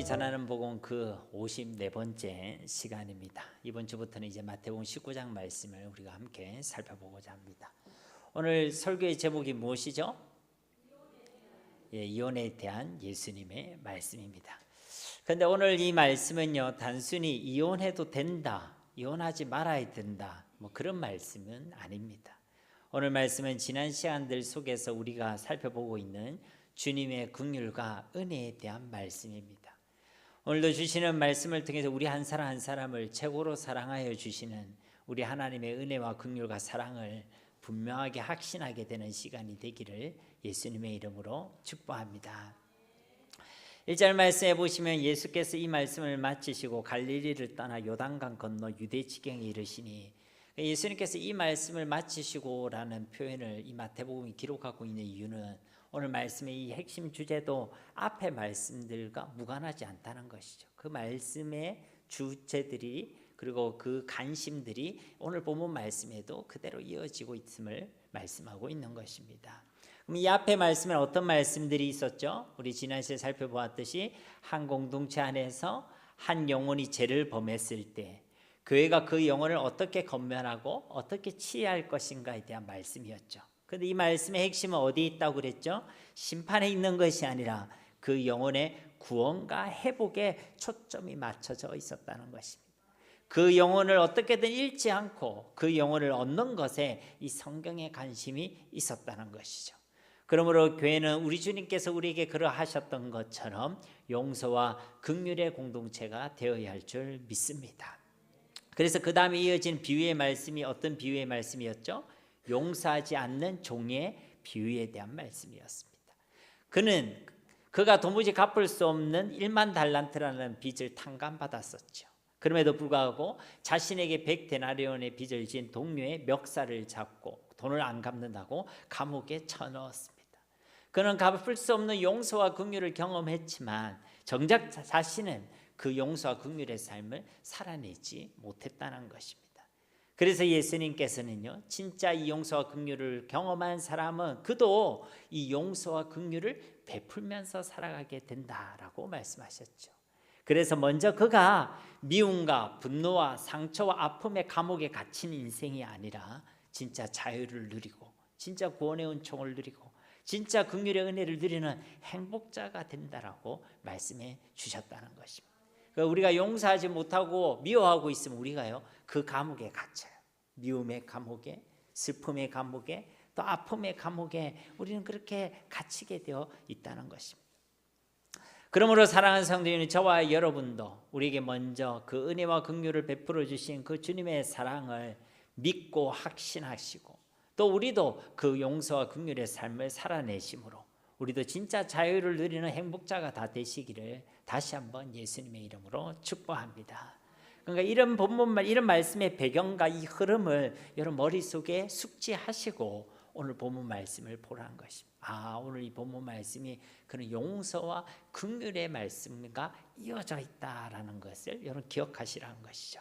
사람이 전하는 복음 그 54번째 시간입니다. 이번 주부터는 이제 마태복음 19장 말씀을 우리가 함께 살펴보고자 합니다. 오늘 설교의 제목이 무엇이죠? 이혼에 대한 예수님의 말씀입니다. 그런데 오늘 이 말씀은요, 단순히 이혼해도 된다, 이혼하지 말아야 된다, 그런 말씀은 아닙니다. 오늘 말씀은 지난 시간들 속에서 우리가 살펴보고 있는 주님의 긍휼과 은혜에 대한 말씀입니다. 오늘도 주시는 말씀을 통해서 우리 한 사람 한 사람을 최고로 사랑하여 주시는 우리 하나님의 은혜와 긍휼과 사랑을 분명하게 확신하게 되는 시간이 되기를 예수님의 이름으로 축복합니다. 1절 말씀에 보시면 예수께서 이 말씀을 마치시고 갈릴리를 떠나 요단강 건너 유대 지경에 이르시니, 예수님께서 이 말씀을 마치시고라는 표현을 이 마태복음이 기록하고 있는 이유는 오늘 말씀의 이 핵심 주제도 앞의 말씀들과 무관하지 않다는 것이죠. 그 말씀의 주제들이 그리고 그 관심들이 오늘 본문 말씀에도 그대로 이어지고 있음을 말씀하고 있는 것입니다. 그럼 이 앞에 말씀에 어떤 말씀들이 있었죠? 우리 지난 시간에 살펴보았듯이 한 공동체 안에서 한 영혼이 죄를 범했을 때 교회가 그 영혼을 어떻게 건면하고 어떻게 치유할 것인가에 대한 말씀이었죠. 그런데 이 말씀의 핵심은 어디에 있다고 그랬죠? 심판에 있는 것이 아니라 그 영혼의 구원과 회복에 초점이 맞춰져 있었다는 것입니다. 그 영혼을 어떻게든 잃지 않고 그 영혼을 얻는 것에 이 성경의 관심이 있었다는 것이죠. 그러므로 교회는 우리 주님께서 우리에게 그러하셨던 것처럼 용서와 긍휼의 공동체가 되어야 할 줄 믿습니다. 그래서 그 다음에 이어진 비유의 말씀이 어떤 비유의 말씀이었죠? 용서하지 않는 종의 비유에 대한 말씀이었습니다. 그가 도무지 갚을 수 없는 1만 달란트라는 빚을 탕감받았었죠. 그럼에도 불구하고 자신에게 100데나리온의 빚을 진 동료의 멱살을 잡고 돈을 안 갚는다고 감옥에 쳐넣었습니다. 그는 갚을 수 없는 용서와 긍휼을 경험했지만 정작 자신은 그 용서와 긍휼의 삶을 살아내지 못했다는 것입니다. 그래서 예수님께서는요, 진짜 이 용서와 긍휼을 경험한 사람은 그도 이 용서와 긍휼을 베풀면서 살아가게 된다라고 말씀하셨죠. 그래서 먼저 그가 미움과 분노와 상처와 아픔의 감옥에 갇힌 인생이 아니라 진짜 자유를 누리고 진짜 구원의 은총을 누리고 진짜 긍휼의 은혜를 누리는 행복자가 된다라고 말씀해 주셨다는 것입니다. 우리가 용서하지 못하고 미워하고 있으면 우리가요, 그 감옥에 갇혀요. 미움의 감옥에, 슬픔의 감옥에, 또 아픔의 감옥에 우리는 그렇게 갇히게 되어 있다는 것입니다. 그러므로 사랑하는 성도님, 저와 여러분도 우리에게 먼저 그 은혜와 긍휼을 베풀어 주신 그 주님의 사랑을 믿고 확신하시고, 또 우리도 그 용서와 긍휼의 삶을 살아내심으로 우리도 진짜 자유를 누리는 행복자가 다 되시기를 다시 한번 예수님의 이름으로 축복합니다. 그러니까 이런 본문만, 이런 말씀의 배경과 이 흐름을 여러분 머릿속에 숙지하시고 오늘 본문 말씀을 보라는 것입니다. 오늘 이 본문 말씀이 그런 용서와 긍휼의 말씀과 이어져 있다라는 것을 여러분 기억하시라는 것이죠.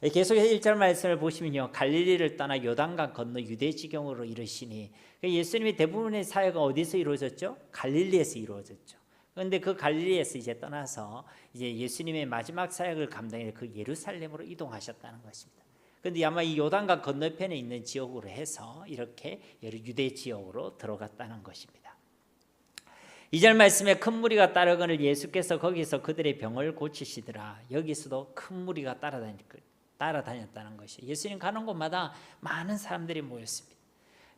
계속해서 1절 말씀을 보시면요, 갈릴리를 떠나 요단강 건너 유대 지경으로 이르시니, 예수님의 대부분의 사역은 어디서 이루어졌죠? 갈릴리에서 이루어졌죠. 그런데 그 갈릴리에서 이제 떠나서 이제 예수님의 마지막 사역을 감당해 그 예루살렘으로 이동하셨다는 것입니다. 그런데 아마 이 요단강 건너편에 있는 지역으로 해서 이렇게 유대 지역으로 들어갔다는 것입니다. 2절 말씀에 큰 무리가 따르거늘 예수께서 거기서 그들의 병을 고치시더라. 여기서도 큰 무리가 따라다녔다는 것이에요. 예수님 가는 곳마다 많은 사람들이 모였습니다.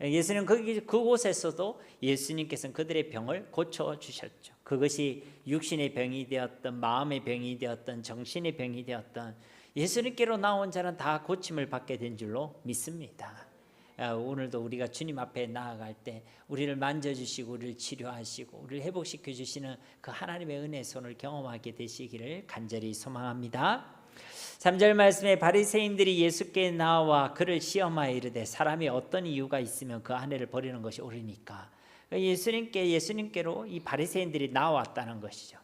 예수님 그곳에서도 예수님께서는 그들의 병을 고쳐주셨죠. 그것이 육신의 병이 되었던, 마음의 병이 되었던, 정신의 병이 되었던, 예수님께로 나온 자는 다 고침을 받게 된 줄로 믿습니다. 오늘도 우리가 주님 앞에 나아갈 때 우리를 만져주시고 우리를 치료하시고 우리를 회복시켜 주시는 그 하나님의 은혜의 손을 경험하게 되시기를 간절히 소망합니다. 3절 말씀에 바리새인들이 예수께 나와 그를 시험하여 이르되 사람이 어떤 이유가 있으면 그 아내를 버리는 것이 옳으니까. 예수님께로 이 바리새인들이 나왔다는 것이죠.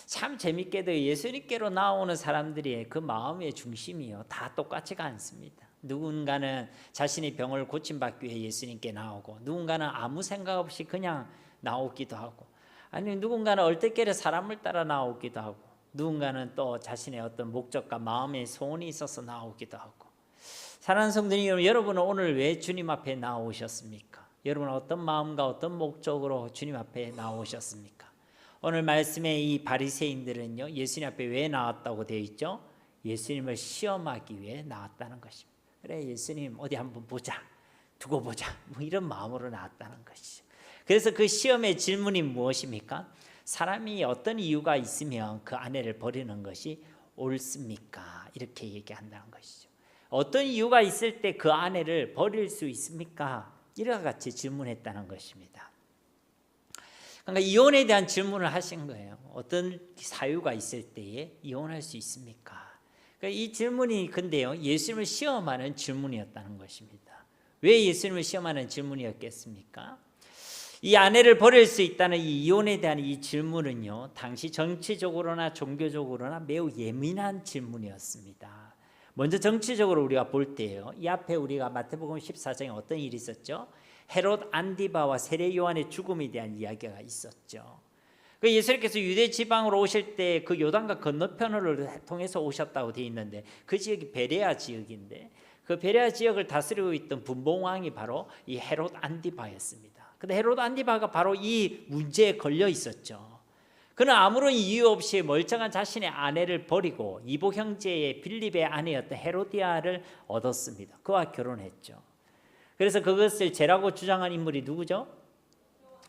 참 재밌게도 예수님께로 나오는 사람들이 그 마음의 중심이요, 다 똑같지가 않습니다. 누군가는 자신의 병을 고침받기 위해 예수님께 나오고, 누군가는 아무 생각 없이 그냥 나오기도 하고, 아니 누군가는 얼떨결에 사람을 따라 나오기도 하고 누군가는 또 자신의 어떤 목적과 마음의 소원이 있어서 나오기도 하고. 사랑하는 성도님, 여러분은 오늘 왜 주님 앞에 나오셨습니까? 여러분은 어떤 마음과 어떤 목적으로 주님 앞에 나오셨습니까? 오늘 말씀의 이 바리새인들은요, 예수님 앞에 왜 나왔다고 되어 있죠? 예수님을 시험하기 위해 나왔다는 것입니다. 그래, 예수님 어디 한번 보자, 두고 보자, 뭐 이런 마음으로 나왔다는 것이죠. 그래서 그 시험의 질문이 무엇입니까? 사람이 어떤 이유가 있으면 그 아내를 버리는 것이 옳습니까? 이렇게 얘기한다는 것이죠. 어떤 이유가 있을 때 그 아내를 버릴 수 있습니까? 이와 같이 질문했다는 것입니다. 그러니까 이혼에 대한 질문을 하신 거예요. 어떤 사유가 있을 때에 이혼할 수 있습니까? 그러니까 이 질문이 근데요, 예수님을 시험하는 질문이었다는 것입니다. 왜 예수님을 시험하는 질문이었겠습니까? 이 아내를 버릴 수 있다는 이 이혼에 대한 이 질문은요, 당시 정치적으로나 종교적으로나 매우 예민한 질문이었습니다. 먼저 정치적으로 우리가 볼 때요, 이 앞에 우리가 마태복음 14장에 어떤 일이 있었죠? 헤롯 안디바와 세례 요한의 죽음에 대한 이야기가 있었죠. 그 예수님께서 유대 지방으로 오실 때 그 요단강 건너편을 통해서 오셨다고 되어 있는데 그 지역이 베레아 지역인데 그 베레아 지역을 다스리고 있던 분봉왕이 바로 이 헤롯 안디바였습니다. 근데 헤롯 안디바가 바로 이 문제에 걸려 있었죠. 그는 아무런 이유 없이 멀쩡한 자신의 아내를 버리고 이복 형제의 빌립의 아내였던 헤로디아를 얻었습니다. 그와 결혼했죠. 그래서 그것을 죄라고 주장한 인물이 누구죠?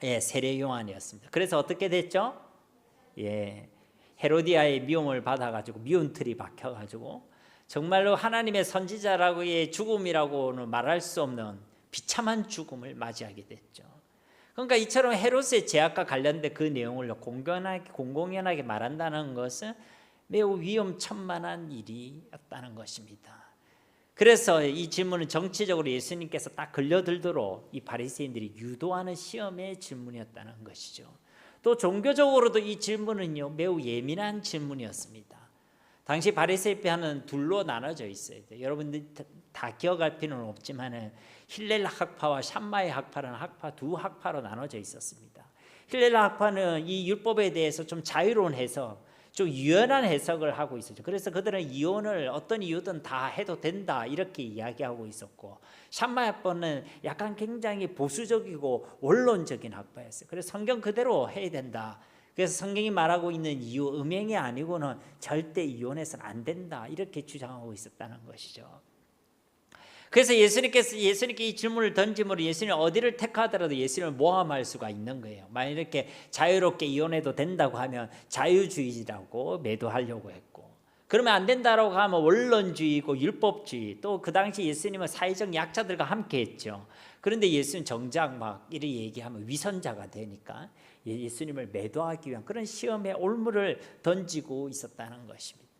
예, 세례 요한이었습니다. 그래서 어떻게 됐죠? 예, 헤로디아의 미움을 받아가지고 미운 틀이 박혀가지고 정말로 하나님의 선지자라고의 죽음이라고는 말할 수 없는 비참한 죽음을 맞이하게 됐죠. 그러니까 이처럼 헤롯의 죄악과 관련된 그 내용을 공공연하게 말한다는 것은 매우 위험천만한 일이었다는 것입니다. 그래서 이 질문은 정치적으로 예수님께서 딱 걸려들도록 이 바리새인들이 유도하는 시험의 질문이었다는 것이죠. 또 종교적으로도 이 질문은요, 매우 예민한 질문이었습니다. 당시 바리새파는 둘로 나눠져 있어요. 여러분들 다 기억할 필요는 없지만은 힐렐 학파와 샴마의 학파라는 학파 두 학파로 나눠져 있었습니다. 힐렐 학파는 이 율법에 대해서 좀 자유로운 해석, 좀 유연한 해석을 하고 있었죠. 그래서 그들은 이혼을 어떤 이유든 다 해도 된다 이렇게 이야기하고 있었고, 샴마 학파는 약간 굉장히 보수적이고 원론적인 학파였어요. 그래서 성경 그대로 해야 된다. 그래서 성경이 말하고 있는 이유, 음행이 아니고는 절대 이혼해서는 안 된다 이렇게 주장하고 있었다는 것이죠. 그래서 예수님께 이 질문을 던짐으로 예수님이 어디를 택하더라도 예수님을 모함할 수가 있는 거예요. 만약 이렇게 자유롭게 이혼해도 된다고 하면 자유주의라고 매도하려고 했고, 그러면 안 된다라고 하면 원론주의고 율법주의, 또 그 당시 예수님은 사회적 약자들과 함께 했죠. 그런데 예수는 정작 막 이렇게 얘기하면 위선자가 되니까 예수님을 매도하기 위한 그런 시험의 올무를 던지고 있었다는 것입니다.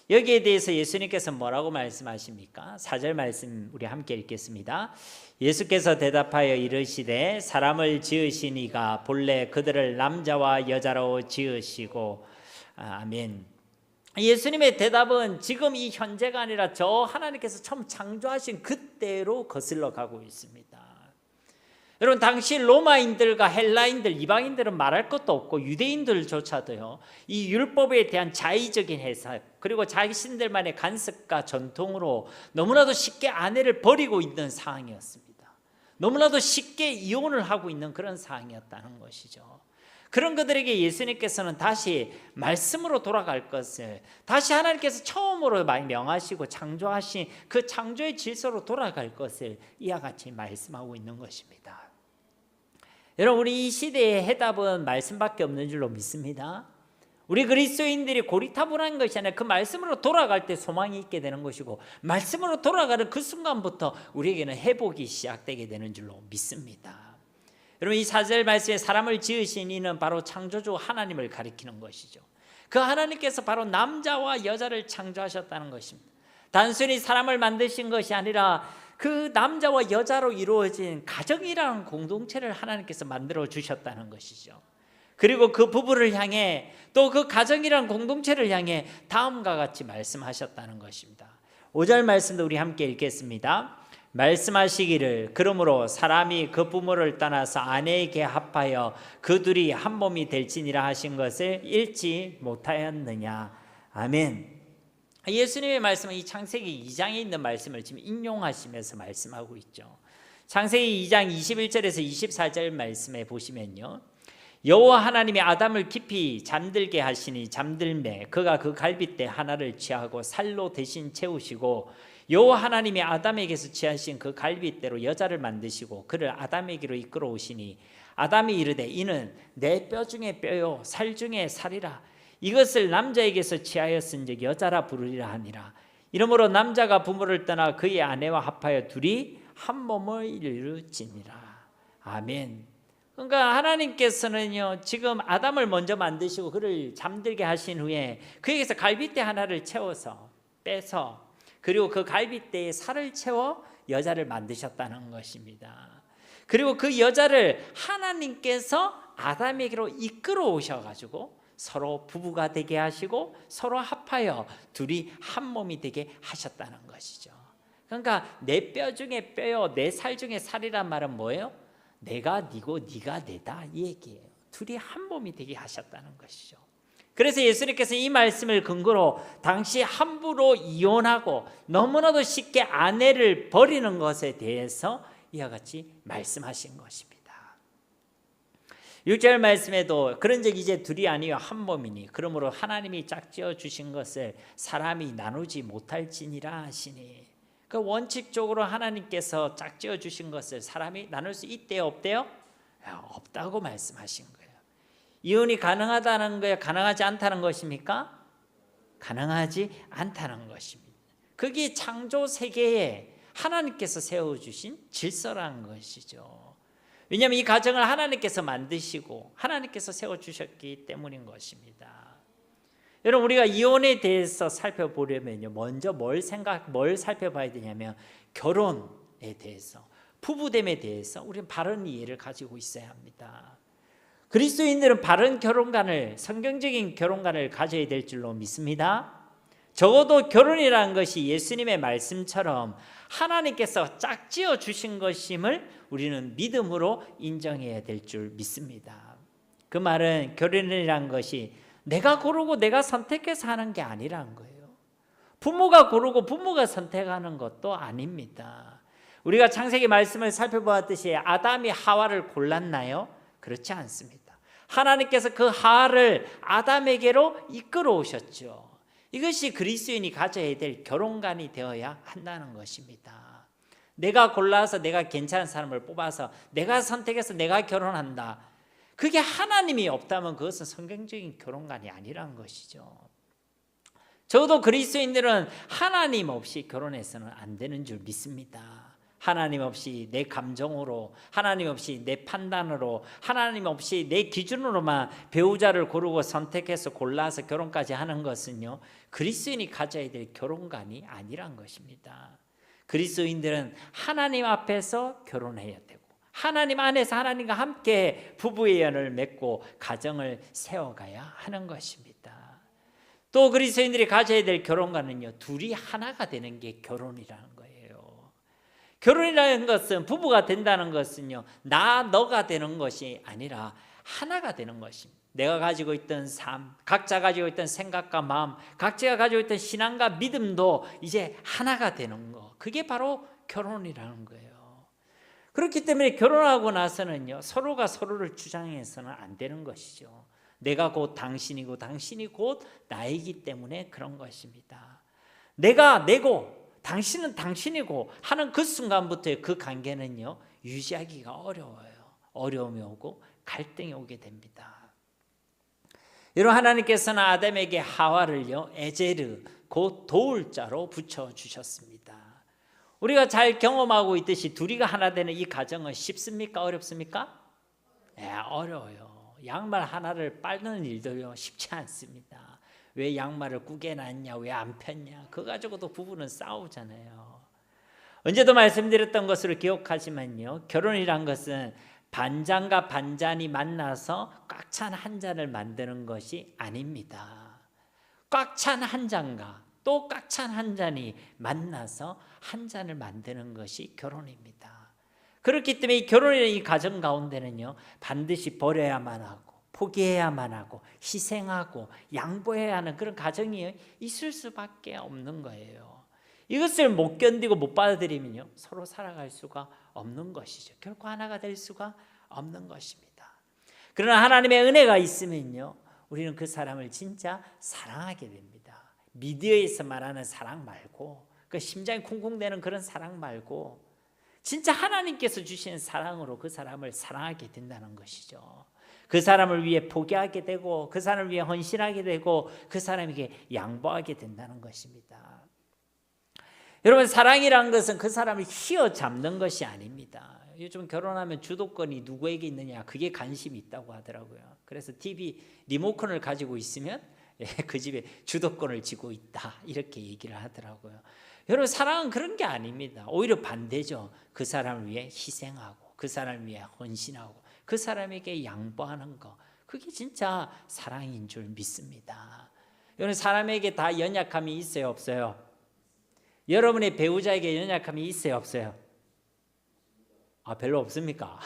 여기에 대해서 예수님께서 뭐라고 말씀하십니까? 4절 말씀 우리 함께 읽겠습니다. 예수께서 대답하여 이르시되 사람을 지으신 이가 본래 그들을 남자와 여자로 지으시고. 아멘. 예수님의 대답은 지금 이 현재가 아니라 저 하나님께서 처음 창조하신 그때로 거슬러 가고 있습니다. 여러분, 당시 로마인들과 헬라인들, 이방인들은 말할 것도 없고 유대인들조차도요, 이 율법에 대한 자의적인 해석, 그리고 자신들만의 관습과 전통으로 너무나도 쉽게 아내를 버리고 있는 상황이었습니다. 너무나도 쉽게 이혼을 하고 있는 그런 상황이었다는 것이죠. 그런 그들에게 예수님께서는 다시 말씀으로 돌아갈 것을, 다시 하나님께서 처음으로 명하시고 창조하신 그 창조의 질서로 돌아갈 것을 이와 같이 말씀하고 있는 것입니다. 여러분, 우리 이 시대의 해답은 말씀밖에 없는 줄로 믿습니다. 우리 그리스도인들이 고리타분한 것이 아니라 그 말씀으로 돌아갈 때 소망이 있게 되는 것이고, 말씀으로 돌아가는 그 순간부터 우리에게는 회복이 시작되게 되는 줄로 믿습니다. 여러분, 이 4절 말씀에 사람을 지으신 이는 바로 창조주 하나님을 가리키는 것이죠. 그 하나님께서 바로 남자와 여자를 창조하셨다는 것입니다. 단순히 사람을 만드신 것이 아니라 그 남자와 여자로 이루어진 가정이라는 공동체를 하나님께서 만들어 주셨다는 것이죠. 그리고 그 부부를 향해, 또 그 가정이라는 공동체를 향해 다음과 같이 말씀하셨다는 것입니다. 5절 말씀도 우리 함께 읽겠습니다. 말씀하시기를 그러므로 사람이 그 부모를 떠나서 아내에게 합하여 그 둘이 한 몸이 될지니라 하신 것을 읽지 못하였느냐. 아멘. 예수님의 말씀은 이 창세기 2장에 있는 말씀을 지금 인용하시면서 말씀하고 있죠. 창세기 2장 21절에서 24절 말씀에 보시면요, 여호와 하나님이 아담을 깊이 잠들게 하시니 잠들매 그가 그 갈빗대 하나를 취하고 살로 대신 채우시고 여호와 하나님이 아담에게서 취하신 그 갈빗대로 여자를 만드시고 그를 아담에게로 이끌어 오시니 아담이 이르되 이는 내 뼈 중에 뼈요 살 중에 살이라. 이것을 남자에게서 취하였은즉 여자라 부르리라 하니라. 이러므로 남자가 부모를 떠나 그의 아내와 합하여 둘이 한 몸을 이루지니라. 아멘. 그러니까 하나님께서는요, 지금 아담을 먼저 만드시고 그를 잠들게 하신 후에 그에게서 갈빗대 하나를 채워서 빼서, 그리고 그 갈빗대에 살을 채워 여자를 만드셨다는 것입니다. 그리고 그 여자를 하나님께서 아담에게로 이끌어 오셔가지고 서로 부부가 되게 하시고 서로 합하여 둘이 한 몸이 되게 하셨다는 것이죠. 그러니까 내 뼈 중에 뼈요 내 살 중에 살이란 말은 뭐예요? 내가 니고 니가 내다, 이 얘기예요. 둘이 한 몸이 되게 하셨다는 것이죠. 그래서 예수님께서 이 말씀을 근거로 당시 함부로 이혼하고 너무나도 쉽게 아내를 버리는 것에 대해서 이와 같이 말씀하신 것입니다. 6절 말씀에도 그런즉 이제 둘이 아니요 한 몸이니 그러므로 하나님이 짝지어 주신 것을 사람이 나누지 못할지니라 하시니, 그 원칙적으로 하나님께서 짝지어 주신 것을 사람이 나눌 수 있대요, 없대요? 없다고 말씀하신 거예요. 이혼이 가능하다는 거예요, 가능하지 않다는 것입니까? 가능하지 않다는 것입니다. 그게 창조 세계에 하나님께서 세워주신 질서라는 것이죠. 왜냐하면 이 가정을 하나님께서 만드시고 하나님께서 세워주셨기 때문인 것입니다. 여러분, 우리가 이혼에 대해서 살펴보려면요, 먼저 뭘 살펴봐야 되냐면 결혼에 대해서, 부부됨에 대해서 우리는 바른 이해를 가지고 있어야 합니다. 그리스도인들은 바른 결혼관을, 성경적인 결혼관을 가져야 될 줄로 믿습니다. 적어도 결혼이라는 것이 예수님의 말씀처럼 하나님께서 짝지어 주신 것임을 우리는 믿음으로 인정해야 될 줄 믿습니다. 그 말은 결혼이라는 것이 내가 고르고 내가 선택해서 하는 게 아니라는 거예요. 부모가 고르고 부모가 선택하는 것도 아닙니다. 우리가 창세기 말씀을 살펴보았듯이 아담이 하와를 골랐나요? 그렇지 않습니다. 하나님께서 그 하와를 아담에게로 이끌어 오셨죠. 이것이 그리스도인이 가져야 될 결혼관이 되어야 한다는 것입니다. 내가 골라서 내가 괜찮은 사람을 뽑아서 내가 선택해서 내가 결혼한다, 그게 하나님이 없다면 그것은 성경적인 결혼관이 아니라는 것이죠. 적어도 그리스도인들은 하나님 없이 결혼해서는 안 되는 줄 믿습니다. 하나님 없이 내 감정으로, 하나님 없이 내 판단으로, 하나님 없이 내 기준으로만 배우자를 고르고 선택해서 골라서 결혼까지 하는 것은요, 그리스도인이 가져야 될 결혼관이 아니란 것입니다. 그리스도인들은 하나님 앞에서 결혼해야 되고 하나님 안에서 하나님과 함께 부부의 연을 맺고 가정을 세워가야 하는 것입니다. 또 그리스도인들이 가져야 될 결혼관은요, 둘이 하나가 되는 게 결혼이라는 거예요. 결혼이라는 것은, 부부가 된다는 것은요, 나 너가 되는 것이 아니라 하나가 되는 것입니다. 내가 가지고 있던 삶, 각자 가지고 있던 생각과 마음, 각자가 가지고 있던 신앙과 믿음도 이제 하나가 되는 거, 그게 바로 결혼이라는 거예요. 그렇기 때문에 결혼하고 나서는요, 서로가 서로를 주장해서는 안 되는 것이죠. 내가 곧 당신이고 당신이 곧 나이기 때문에 그런 것입니다. 내가 내고 당신은 당신이고 하는 그 순간부터의 그 관계는요, 유지하기가 어려워요. 어려움이 오고 갈등이 오게 됩니다. 여러분, 하나님께서는 아담에게 하와를요, 에제르, 곧 도울 자로 붙여주셨습니다. 우리가 잘 경험하고 있듯이 둘이가 하나 되는 이 가정은 쉽습니까? 어렵습니까? 어려워요. 양말 하나를 빨는 일도요, 쉽지 않습니다. 왜 양말을 꾸게 놨냐, 왜 안 폈냐, 그거 가지고도 부부는 싸우잖아요. 언제도 말씀드렸던 것으로 기억하지만요, 결혼이란 것은 반잔과 반잔이 만나서 꽉 찬 한 잔을 만드는 것이 아닙니다. 꽉 찬 한 잔과 또 꽉 찬 한 잔이 만나서 한 잔을 만드는 것이 결혼입니다. 그렇기 때문에 이 결혼이라는 이 가정 가운데는요, 반드시 버려야만 하고 포기해야만 하고 희생하고 양보해야 하는 그런 가정이 있을 수밖에 없는 거예요. 이것을 못 견디고 못 받아들이면요, 서로 살아갈 수가 없는 것이죠. 결코 하나가 될 수가 없는 것입니다. 그러나 하나님의 은혜가 있으면요, 우리는 그 사람을 진짜 사랑하게 됩니다. 미디어에서 말하는 사랑 말고, 그 심장이 쿵쿵대는 그런 사랑 말고, 진짜 하나님께서 주시는 사랑으로 그 사람을 사랑하게 된다는 것이죠. 그 사람을 위해 포기하게 되고, 그 사람을 위해 헌신하게 되고, 그 사람에게 양보하게 된다는 것입니다. 여러분, 사랑이라는 것은 그 사람을 휘어잡는 것이 아닙니다. 요즘 결혼하면 주도권이 누구에게 있느냐, 그게 관심이 있다고 하더라고요. 그래서 TV 리모컨을 가지고 있으면 그 집에 주도권을 쥐고 있다, 이렇게 얘기를 하더라고요. 여러분, 사랑은 그런 게 아닙니다. 오히려 반대죠. 그 사람을 위해 희생하고, 그 사람을 위해 헌신하고, 그 사람에게 양보하는 거, 그게 진짜 사랑인 줄 믿습니다. 여러분, 사람에게 다 연약함이 있어요, 없어요? 여러분의 배우자에게 연약함이 있어요, 없어요? 별로 없습니까?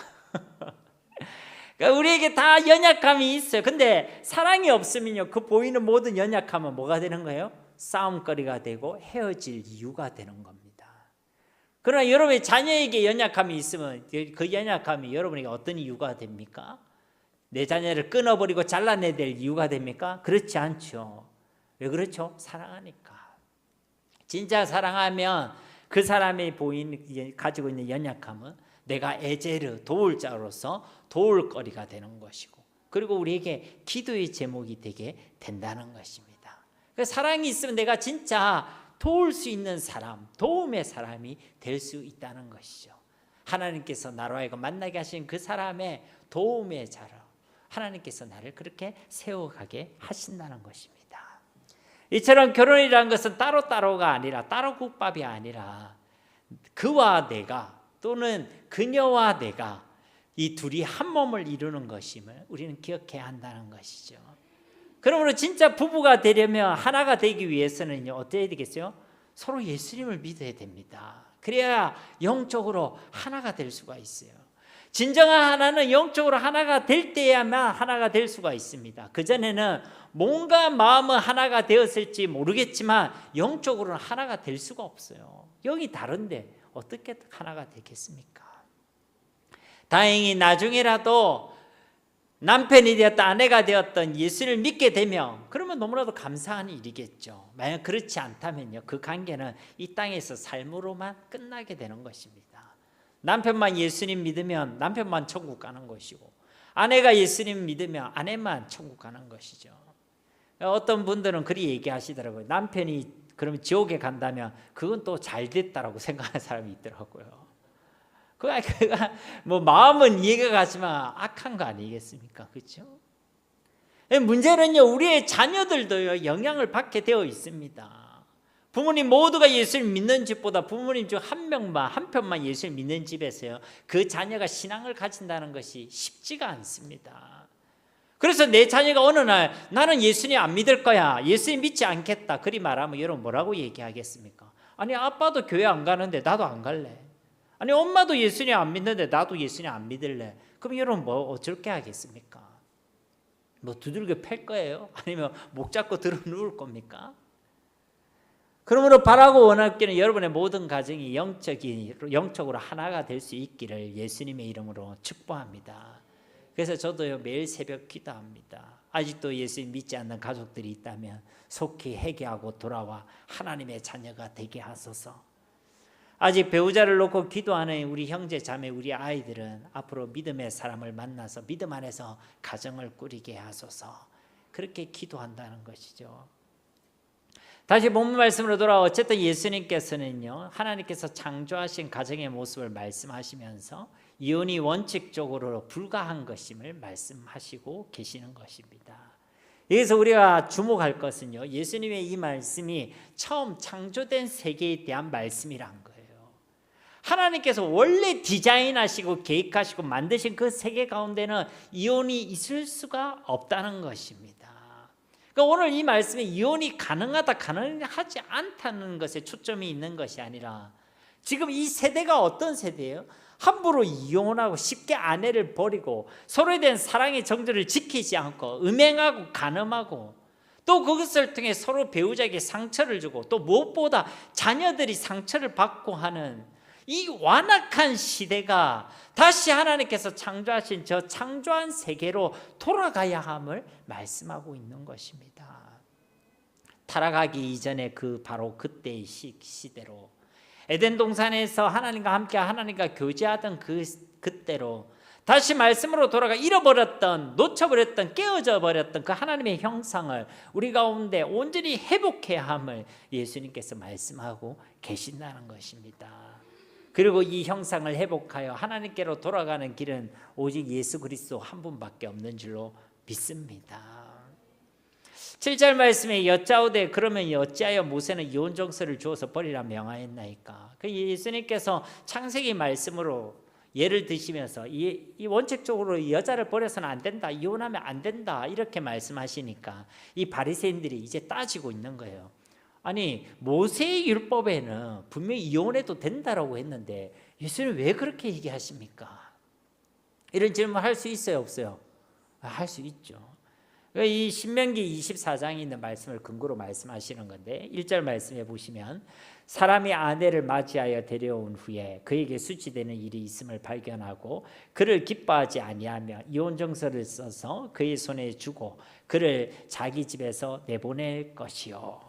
그러니까 우리에게 다 연약함이 있어요. 근데 사랑이 없으면요, 그 보이는 모든 연약함은 뭐가 되는 거예요? 싸움거리가 되고 헤어질 이유가 되는 겁니다. 그러나 여러분의 자녀에게 연약함이 있으면 그 연약함이 여러분에게 어떤 이유가 됩니까? 내 자녀를 끊어버리고 잘라내야 될 이유가 됩니까? 그렇지 않죠. 왜 그렇죠? 사랑하니까. 진짜 사랑하면 그 사람이 가지고 있는 연약함은 내가 에제르, 도울 자로서 도울 거리가 되는 것이고, 그리고 우리에게 기도의 제목이 되게 된다는 것입니다. 그래서 사랑이 있으면 내가 진짜 도울 수 있는 사람, 도움의 사람이 될 수 있다는 것이죠. 하나님께서 나로 하여금 만나게 하신 그 사람의 도움의 자로 하나님께서 나를 그렇게 세워가게 하신다는 것입니다. 이처럼 결혼이라는 것은 따로따로가 아니라, 따로 국밥이 아니라 그와 내가 또는 그녀와 내가 이 둘이 한 몸을 이루는 것임을 우리는 기억해야 한다는 것이죠. 그러므로 진짜 부부가 되려면, 하나가 되기 위해서는요, 어떻게 해야 되겠어요? 서로 예수님을 믿어야 됩니다. 그래야 영적으로 하나가 될 수가 있어요. 진정한 하나는 영적으로 하나가 될 때야만 하나가 될 수가 있습니다. 그전에는 뭔가 마음은 하나가 되었을지 모르겠지만 영적으로는 하나가 될 수가 없어요. 영이 다른데 어떻게 하나가 되겠습니까? 다행히 나중에라도 남편이 되었던 아내가 되었던 예수를 믿게 되면, 그러면 너무나도 감사한 일이겠죠. 만약 그렇지 않다면요, 그 관계는 이 땅에서 삶으로만 끝나게 되는 것입니다. 남편만 예수님 믿으면 남편만 천국 가는 것이고, 아내가 예수님 믿으면 아내만 천국 가는 것이죠. 어떤 분들은 그리 얘기하시더라고요. 남편이 그러면 지옥에 간다면 그건 또 잘 됐다라고 생각하는 사람이 있더라고요. 그가 뭐 마음은 이해가 가지만 악한 거 아니겠습니까? 그렇죠? 문제는요, 우리의 자녀들도요, 영향을 받게 되어 있습니다. 부모님 모두가 예수를 믿는 집보다 부모님 중 한 편만 예수를 믿는 집에서요, 그 자녀가 신앙을 가진다는 것이 쉽지가 않습니다. 그래서 내 자녀가 어느 날 나는 예수님 안 믿을 거야, 예수님 믿지 않겠다, 그리 말하면 여러분 뭐라고 얘기하겠습니까? 아니, 아빠도 교회 안 가는데 나도 안 갈래. 아니, 엄마도 예수님 안 믿는데 나도 예수님 안 믿을래. 그럼 여러분 뭐 어쩔 게 하겠습니까? 뭐 두들겨 팰 거예요? 아니면 목 잡고 들어 누울 겁니까? 그러므로 바라고 원하기는 여러분의 모든 가정이 영적으로 하나가 될 수 있기를 예수님의 이름으로 축복합니다. 그래서 저도요, 매일 새벽 기도합니다. 아직도 예수님 믿지 않는 가족들이 있다면 속히 회개하고 돌아와 하나님의 자녀가 되게 하소서. 아직 배우자를 놓고 기도하는 우리 형제 자매, 우리 아이들은 앞으로 믿음의 사람을 만나서 믿음 안에서 가정을 꾸리게 하소서. 그렇게 기도한다는 것이죠. 다시 본문 말씀으로 돌아와, 어쨌든 예수님께서는요, 하나님께서 창조하신 가정의 모습을 말씀하시면서 이혼이 원칙적으로 불가한 것임을 말씀하시고 계시는 것입니다. 여기서 우리가 주목할 것은요, 예수님의 이 말씀이 처음 창조된 세계에 대한 말씀이란 거예요. 하나님께서 원래 디자인하시고 계획하시고 만드신 그 세계 가운데는 이혼이 있을 수가 없다는 것입니다. 그러니까 오늘 이 말씀에 이혼이 가능하다 가능하지 않다는 것에 초점이 있는 것이 아니라 지금 이 세대가 어떤 세대예요? 함부로 이혼하고 쉽게 아내를 버리고 서로에 대한 사랑의 정도를 지키지 않고 음행하고 간음하고 또 그것을 통해 서로 배우자에게 상처를 주고 또 무엇보다 자녀들이 상처를 받고 하는 이 완악한 시대가 다시 하나님께서 창조하신 저 창조한 세계로 돌아가야 함을 말씀하고 있는 것입니다. 타락하기 이전에 바로 그때의 시대로 에덴 동산에서 하나님과 함께 하나님과 교제하던 그때로 다시 말씀으로 돌아가 잃어버렸던, 놓쳐버렸던, 깨어져 버렸던 그 하나님의 형상을 우리 가운데 온전히 회복해야 함을 예수님께서 말씀하고 계신다는 것입니다. 그리고 이 형상을 회복하여 하나님께로 돌아가는 길은 오직 예수 그리스도 한 분밖에 없는 줄로 믿습니다. 7절 말씀에 여짜오되 그러면 어찌하여 모세는 이혼 정서를 주어서 버리라 명하였나이까. 그 예수님께서 창세기 말씀으로 예를 드시면서 이 원칙적으로 여자를 버려서는 안 된다, 이혼하면 안 된다 이렇게 말씀하시니까 이 바리새인들이 이제 따지고 있는 거예요. 아니 모세의 율법에는 분명히 이혼해도 된다라고 했는데 예수님 왜 그렇게 얘기하십니까? 이런 질문 할 수 있어요, 없어요? 할 수 있죠. 이 신명기 24장에 있는 말씀을 근거로 말씀하시는 건데 1절 말씀해 보시면 사람이 아내를 맞이하여 데려온 후에 그에게 수치되는 일이 있음을 발견하고 그를 기뻐하지 아니하며 이혼 정서를 써서 그의 손에 주고 그를 자기 집에서 내보낼 것이요.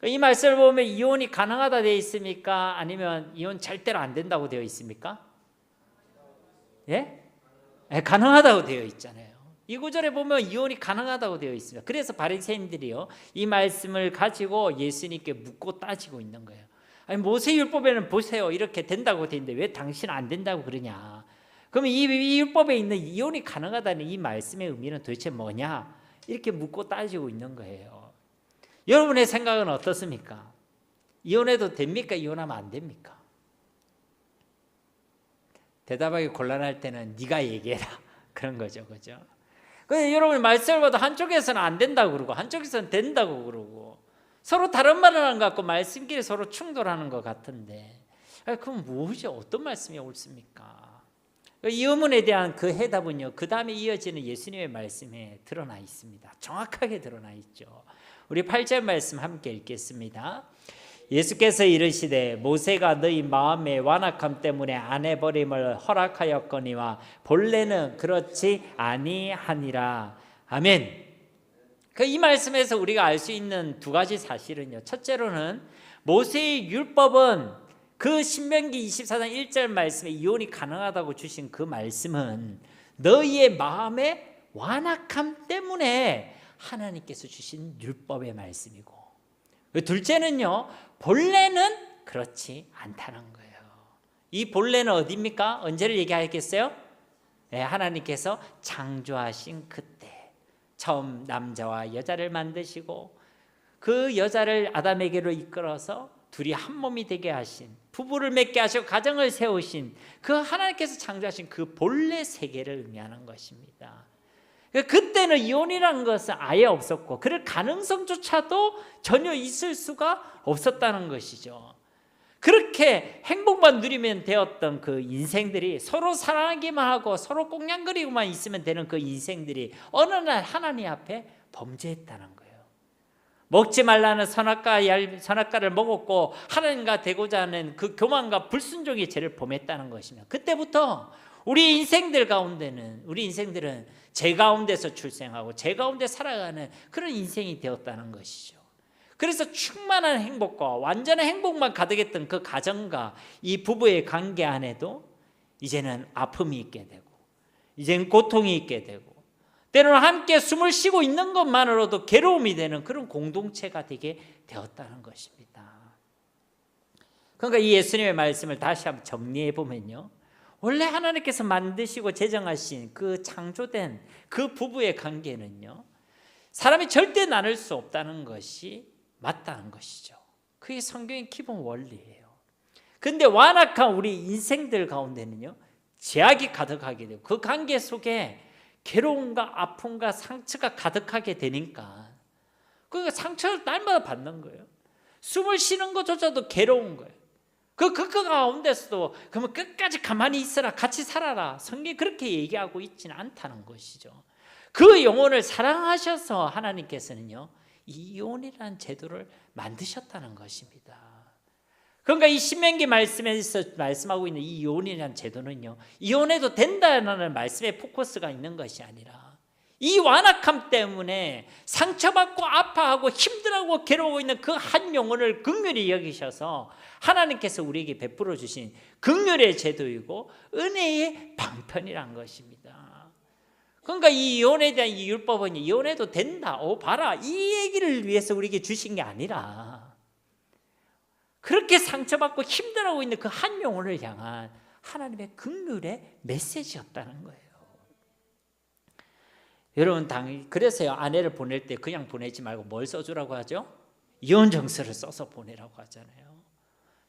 이 말씀을 보면 이혼이 가능하다 되어 있습니까? 아니면 이혼 절대로 안 된다고 되어 있습니까? 예? 가능하다고 되어 있잖아요. 이 구절에 보면 이혼이 가능하다고 되어 있습니다. 그래서 바리새인들이요 이 말씀을 가지고 예수님께 묻고 따지고 있는 거예요. 아니 모세 율법에는 보세요 이렇게 된다고 되어 있는데 왜 당신은 안 된다고 그러냐? 그러면 이 율법에 있는 이혼이 가능하다는 이 말씀의 의미는 도대체 뭐냐? 이렇게 묻고 따지고 있는 거예요. 여러분의 생각은 어떻습니까? 이혼해도 됩니까? 이혼하면 안 됩니까? 대답하기 곤란할 때는 네가 얘기해라 그런 거죠, 그죠? 근데 여러분 말씀을 봐도 한쪽에서는 안 된다고 그러고 한쪽에서는 된다고 그러고 서로 다른 말을 하는 것 같고 말씀끼리 서로 충돌하는 것 같은데 그럼 무엇이 어떤 말씀이 옳습니까? 이 의문에 대한 그 해답은요 그 다음에 이어지는 예수님의 말씀에 드러나 있습니다. 정확하게 드러나 있죠. 우리 8절 말씀 함께 읽겠습니다. 예수께서 이르시되 모세가 너희 마음의 완악함 때문에 아내 버림을 허락하였거니와 본래는 그렇지 아니하니라. 아멘. 이 말씀에서 우리가 알 수 있는 두 가지 사실은요. 첫째로는 모세의 율법은 그 신명기 24장 1절 말씀에 이혼이 가능하다고 주신 그 말씀은 너희의 마음의 완악함 때문에 하나님께서 주신 율법의 말씀이고 둘째는요 본래는 그렇지 않다는 거예요. 이 본래는 어디입니까? 언제를 얘기하겠어요? 네, 하나님께서 창조하신 그때 처음 남자와 여자를 만드시고 그 여자를 아담에게로 이끌어서 둘이 한 몸이 되게 하신 부부를 맺게 하시고 가정을 세우신 그 하나님께서 창조하신 그 본래 세계를 의미하는 것입니다. 그때는 이혼이라는 것은 아예 없었고 그럴 가능성조차도 전혀 있을 수가 없었다는 것이죠. 그렇게 행복만 누리면 되었던 그 인생들이 서로 사랑하기만 하고 서로 꽁냥거리고만 있으면 되는 그 인생들이 어느 날 하나님 앞에 범죄했다는 거예요. 먹지 말라는 선악과를 먹었고 하나님과 되고자 하는 그 교만과 불순종의 죄를 범했다는 것이며 그때부터 우리 인생들은 죄 가운데서 출생하고 죄 가운데 살아가는 그런 인생이 되었다는 것이죠. 그래서 충만한 행복과 완전한 행복만 가득했던 그 가정과 이 부부의 관계 안에도 이제는 아픔이 있게 되고 이제는 고통이 있게 되고 때로는 함께 숨을 쉬고 있는 것만으로도 괴로움이 되는 그런 공동체가 되게 되었다는 것입니다. 그러니까 이 예수님의 말씀을 다시 한번 정리해 보면요. 원래 하나님께서 만드시고 제정하신 그 창조된 그 부부의 관계는요. 사람이 절대 나눌 수 없다는 것이 맞다는 것이죠. 그게 성경의 기본 원리예요. 그런데 완악한 우리 인생들 가운데는요. 죄악이 가득하게 되고 그 관계 속에 괴로움과 아픔과 상처가 가득하게 되니까 그러니까 상처를 날마다 받는 거예요. 숨을 쉬는 것조차도 괴로운 거예요. 그 가운데서도 그러면 끝까지 가만히 있어라, 같이 살아라, 성경이 그렇게 얘기하고 있지는 않다는 것이죠. 그 영혼을 사랑하셔서 하나님께서는요 이 이혼이라는 제도를 만드셨다는 것입니다. 그러니까 이 신명기 말씀에서 말씀하고 있는 이 이혼이라는 제도는요 이혼해도 된다는 말씀에 포커스가 있는 것이 아니라 이 완악함 때문에 상처받고 아파하고 힘들어하고 괴로워 있는 그 한 영혼을 긍휼히 여기셔서 하나님께서 우리에게 베풀어 주신 긍휼의 제도이고 은혜의 방편이란 것입니다. 그러니까 이 이혼에 대한 이 율법은 이혼해도 된다, 봐라, 이 얘기를 위해서 우리에게 주신 게 아니라 그렇게 상처받고 힘들어하고 있는 그 한 영혼을 향한 하나님의 긍휼의 메시지였다는 거예요. 여러분, 그래서요 아내를 보낼 때 그냥 보내지 말고 뭘 써주라고 하죠? 이혼 정서를 써서 보내라고 하잖아요.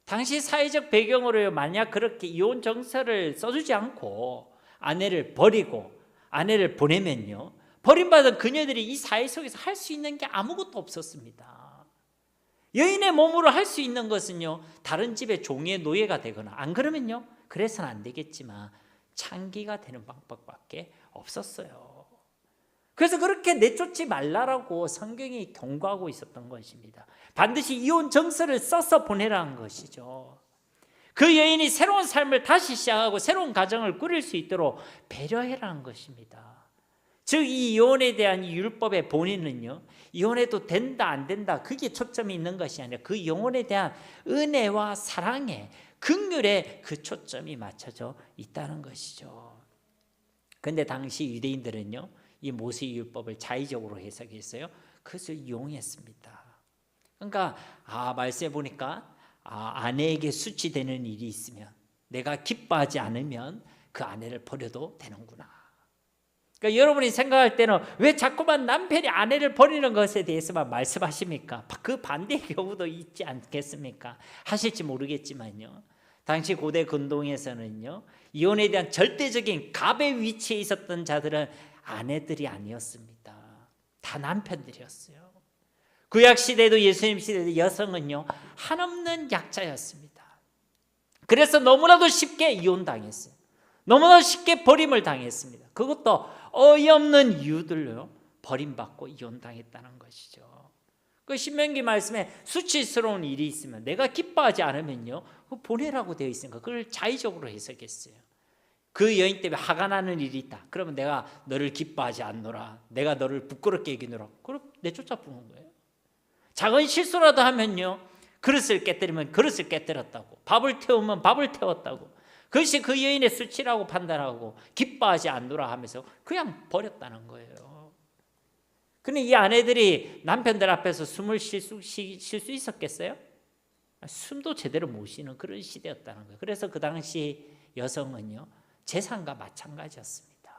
당시 사회적 배경으로요 만약 그렇게 이혼 정서를 써주지 않고 아내를 버리고 아내를 보내면요 버림받은 그녀들이 이 사회 속에서 할 수 있는 게 아무것도 없었습니다. 여인의 몸으로 할 수 있는 것은요 다른 집의 종의 노예가 되거나, 안 그러면요 그래서는 안 되겠지만 창기가 되는 방법밖에 없었어요. 그래서 그렇게 내쫓지 말라라고 성경이 경고하고 있었던 것입니다. 반드시 이혼 정서를 써서 보내라는 것이죠. 그 여인이 새로운 삶을 다시 시작하고 새로운 가정을 꾸릴 수 있도록 배려해라는 것입니다. 즉 이 이혼에 대한 이 율법의 본인은요 이혼해도 된다 안 된다 그게 초점이 있는 것이 아니라 그 영혼에 대한 은혜와 사랑에 긍휼에 그 초점이 맞춰져 있다는 것이죠. 그런데 당시 유대인들은요 이 모세의 율법을 자의적으로 해석했어요. 그것을 이용했습니다. 그러니까 말씀해 보니까 아내에게 수치되는 일이 있으면 내가 기뻐하지 않으면 그 아내를 버려도 되는구나. 그러니까 여러분이 생각할 때는 왜 자꾸만 남편이 아내를 버리는 것에 대해서만 말씀하십니까? 그 반대의 경우도 있지 않겠습니까? 하실지 모르겠지만요 당시 고대 근동에서는요 이혼에 대한 절대적인 갑의 위치에 있었던 자들은 아내들이 아니었습니다. 다 남편들이었어요. 구약 시대도 예수님 시대도 여성은요 한없는 약자였습니다. 그래서 너무나도 쉽게 이혼당했어요. 너무나도 쉽게 버림을 당했습니다. 그것도 어이없는 이유들로 버림받고 이혼당했다는 것이죠. 그 신명기 말씀에 수치스러운 일이 있으면 내가 기뻐하지 않으면요 보내라고 되어 있으니까 그걸 자의적으로 해석했어요. 그 여인 때문에 화가 나는 일이 있다. 그러면 내가 너를 기뻐하지 않노라. 내가 너를 부끄럽게 여기노라. 그럼 내쫓아 부는 거예요. 작은 실수라도 하면요 그릇을 깨뜨리면 그릇을 깨뜨렸다고, 밥을 태우면 밥을 태웠다고, 그것이 그 여인의 수치라고 판단하고 기뻐하지 않노라 하면서 그냥 버렸다는 거예요. 근데 이 아내들이 남편들 앞에서 숨을 쉴 수 있었겠어요? 숨도 제대로 못 쉬는 그런 시대였다는 거예요. 그래서 그 당시 여성은요 재산과 마찬가지였습니다.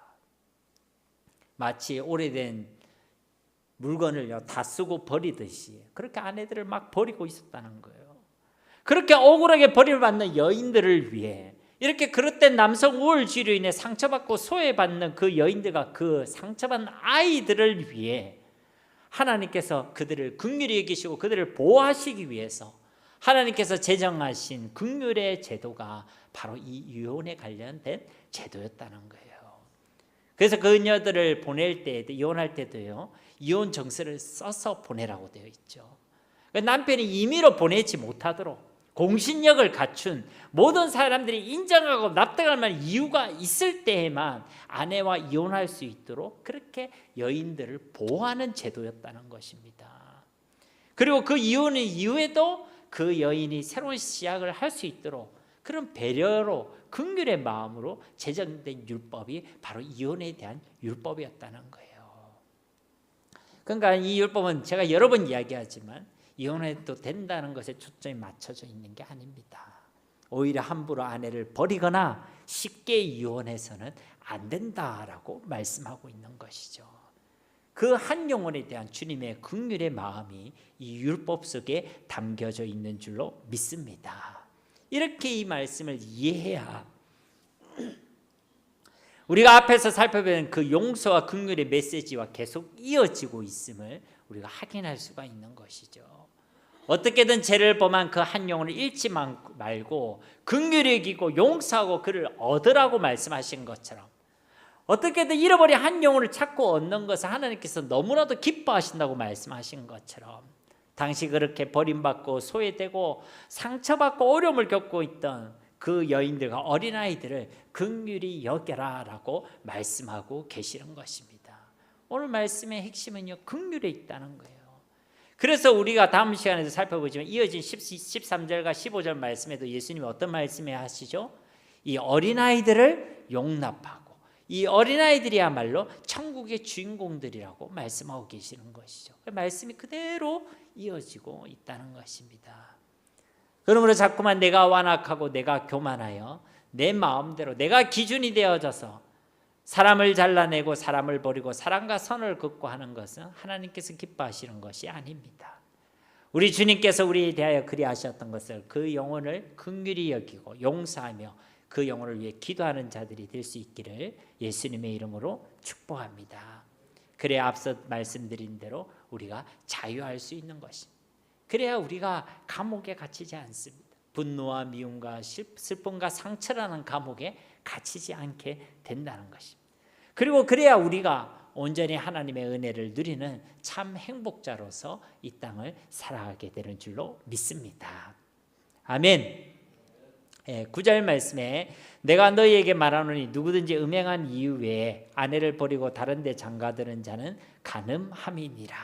마치 오래된 물건을요 다 쓰고 버리듯이 그렇게 아내들을 막 버리고 있었다는 거예요. 그렇게 억울하게 버림을 받는 여인들을 위해 이렇게 그릇된 남성 우울주의로 인해 상처받고 소외받는 그 여인들과 그 상처받는 아이들을 위해 하나님께서 그들을 긍휼히 여기시고 그들을 보호하시기 위해서 하나님께서 제정하신 긍휼의 제도가 바로 이 이혼에 관련된 제도였다는 거예요. 그래서 그녀들을 보낼 때, 이혼할 때도요 이혼 정서를 써서 보내라고 되어 있죠. 남편이 임의로 보내지 못하도록 공신력을 갖춘 모든 사람들이 인정하고 납득할 만한 이유가 있을 때에만 아내와 이혼할 수 있도록 그렇게 여인들을 보호하는 제도였다는 것입니다. 그리고 그 이혼 이후에도 그 여인이 새로운 시작을 할 수 있도록 그런 배려로 긍휼의 마음으로 제정된 율법이 바로 이혼에 대한 율법이었다는 거예요. 그러니까 이 율법은 제가 여러 번 이야기하지만 이혼해도 된다는 것에 초점이 맞춰져 있는 게 아닙니다. 오히려 함부로 아내를 버리거나 쉽게 이혼해서는 안 된다라고 말씀하고 있는 것이죠. 그 한 영혼에 대한 주님의 긍휼의 마음이 이 율법 속에 담겨져 있는 줄로 믿습니다. 이렇게 이 말씀을 이해해야 우리가 앞에서 살펴본 그 용서와 긍휼의 메시지와 계속 이어지고 있음을 우리가 확인할 수가 있는 것이죠. 어떻게든 죄를 범한 그 한 영혼을 잃지 말고 긍휼히 여기고 용서하고 그를 얻으라고 말씀하신 것처럼, 어떻게든 잃어버린 한 영혼을 찾고 얻는 것을 하나님께서 너무나도 기뻐하신다고 말씀하신 것처럼, 당시 그렇게 버림받고 소외되고 상처받고 어려움을 겪고 있던 그 여인들과 어린아이들을 긍휼히 여겨라 라고 말씀하고 계시는 것입니다. 오늘 말씀의 핵심은요, 긍휼에 있다는 거예요. 그래서 우리가 다음 시간에도 살펴보지만 이어진 13절과 15절 말씀에도 예수님이 어떤 말씀을 하시죠? 이 어린아이들을 용납하고 이 어린아이들이야말로 천국의 주인공들이라고 말씀하고 계시는 것이죠. 말씀이 그대로 이어지고 있다는 것입니다. 그러므로 자꾸만 내가 완악하고 내가 교만하여 내 마음대로 내가 기준이 되어져서 사람을 잘라내고 사람을 버리고 사랑과 선을 긋고 하는 것은 하나님께서 기뻐하시는 것이 아닙니다. 우리 주님께서 우리에 대하여 그리하셨던 것을 그 영혼을 긍휼히 여기고 용서하며 그 영혼을 위해 기도하는 자들이 될 수 있기를 예수님의 이름으로 축복합니다. 그래야 앞서 말씀드린 대로 우리가 자유할 수 있는 것입니다. 그래야 우리가 감옥에 갇히지 않습니다. 분노와 미움과 슬픔과 상처라는 감옥에 갇히지 않게 된다는 것입니다. 그리고 그래야 우리가 온전히 하나님의 은혜를 누리는 참 행복자로서 이 땅을 살아가게 되는 줄로 믿습니다. 아멘. 9절 말씀에 내가 너희에게 말하노니 누구든지 음행한 이유 외에 아내를 버리고 다른 데 장가드는 자는 간음함이니라.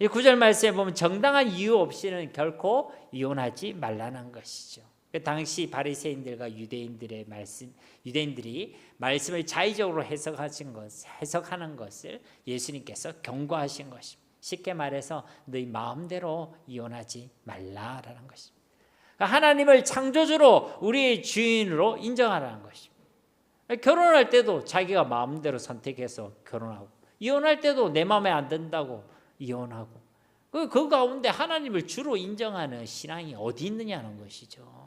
이 9절 말씀에 보면 정당한 이유 없이는 결코 이혼하지 말라는 것이죠. 당시 바리새인들과 유대인들이 말씀을 자의적으로 해석하는 것을 예수님께서 경고하신 것입니다. 쉽게 말해서 너희 마음대로 이혼하지 말라라는 것입니다. 하나님을 창조주로 우리의 주인으로 인정하라는 것입니다. 결혼할 때도 자기가 마음대로 선택해서 결혼하고, 이혼할 때도 내 마음에 안 든다고 이혼하고, 그 가운데 하나님을 주로 인정하는 신앙이 어디 있느냐는 것이죠.